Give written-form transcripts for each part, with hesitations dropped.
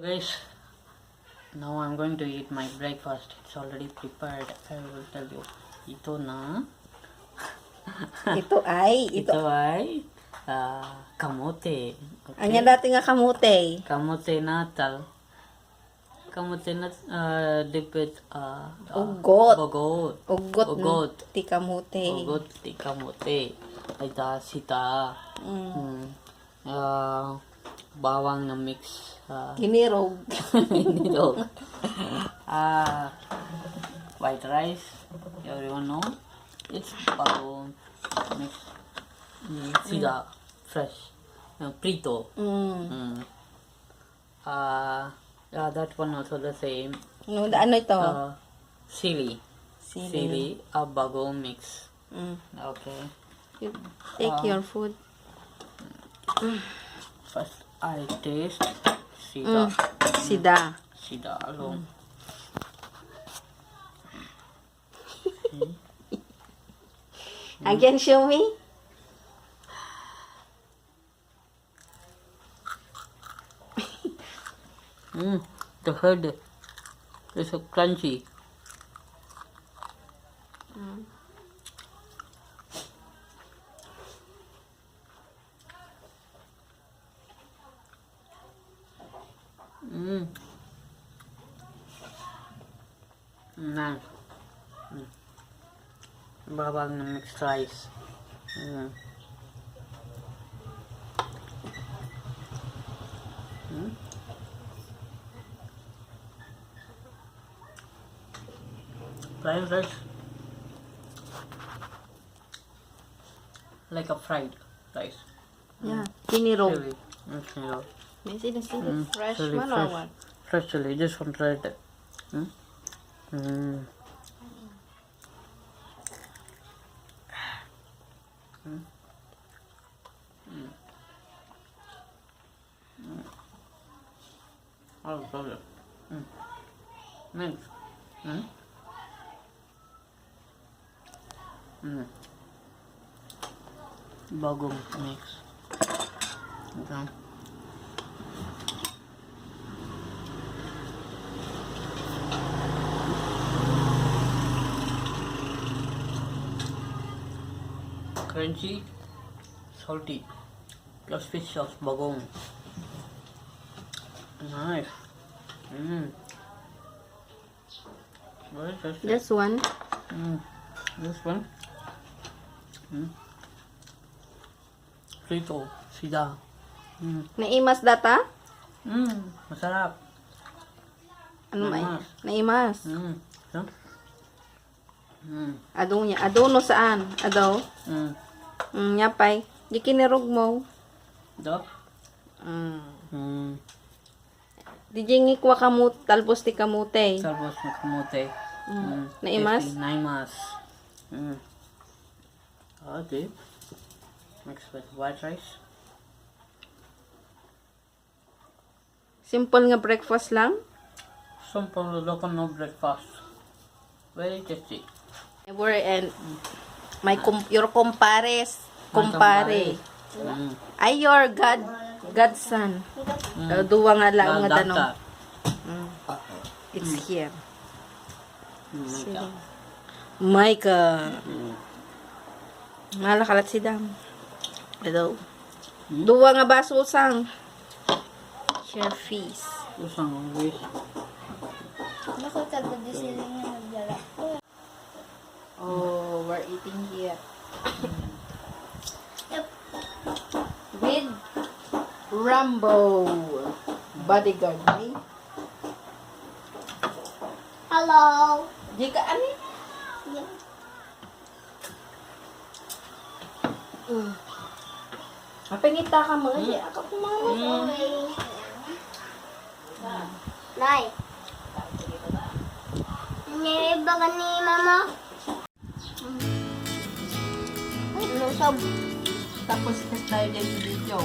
Guys, now I'm going to eat my breakfast. It's already prepared. I will tell you. Ito na. Ito ay kamote. Okay. Anya dati nga kamote. Kamote natal. Kamote na dipit Ugot. Ugot. Ugot. Ti kamote. Ugot ti kamote. Ita sita. Bawang na mix. Hinirog. Hinirog. White rice. Everyone know? It's bago mix. Sida. Fresh. Prito. Yeah, that one also the same. Ano ito? Sili. Bago mix. Okay. You take your food. First, I taste sida. Sida alone. Again, show me. The head is so crunchy. Nice. Babang na mixed rice. Fried rice. Like a fried rice. Yeah, hinirog. Chili. Chili. May sila fresh Chili, man or what? Fresh chili. This one tried it. Oh, sorry. Next. Bagong mix. Okay. Crunchy, salty, plus fish sauce, bagong. Nice. What is this? This one. This one. Frito, sida. Naimas data? Masarap. Ano may? Naimas. Naimas. So? Ado niya. Ado no saan? Ado? Yapay. Di kinirog mo. Do? Di jingi kwa kamut. Talbos ti kamote. Talbos na kamote. Naimas? Naimas. Okay. Mixed with white rice. Simple nga breakfast lang. Simple Ilocano breakfast. Very tasty. And your compares. Kumpare. Ay your godson. Duwa nga lang nga tanong. It's here. Micah. Malakalat si Dam. Hello. Duwa nga baso sang. Share fees. Usang wish. Oh, we're eating here. With Rambo bodyguard, eh? Hello. Di ka ani? Mapangita ka mga di ako kumama. Nay. Niriba ka ni mama. Lusog. Tapos test tayo dyan sa video.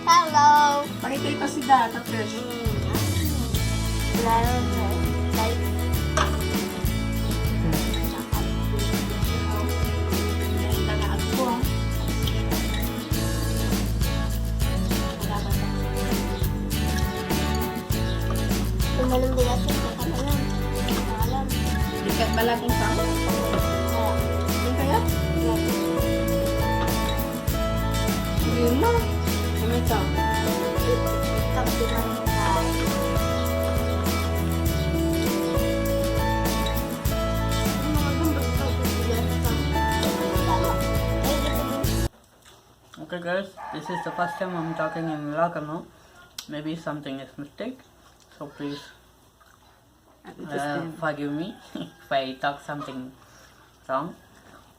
Hello. Pakikita si Data first. Like. naman ng bigas yun. Kakapalan. Alam. Ikat pala kung saan. Hindi kaya? Hindi mo. Ano ito? Kapit lang tayo. Okay guys, this is the first time I'm talking in Ilocano. Maybe something is mistake, so please forgive me if I talk something wrong,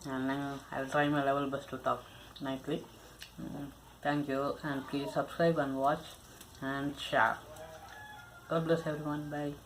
and then I'll try my level best to talk nicely. Thank you, and please subscribe and watch and share. God bless everyone. Bye.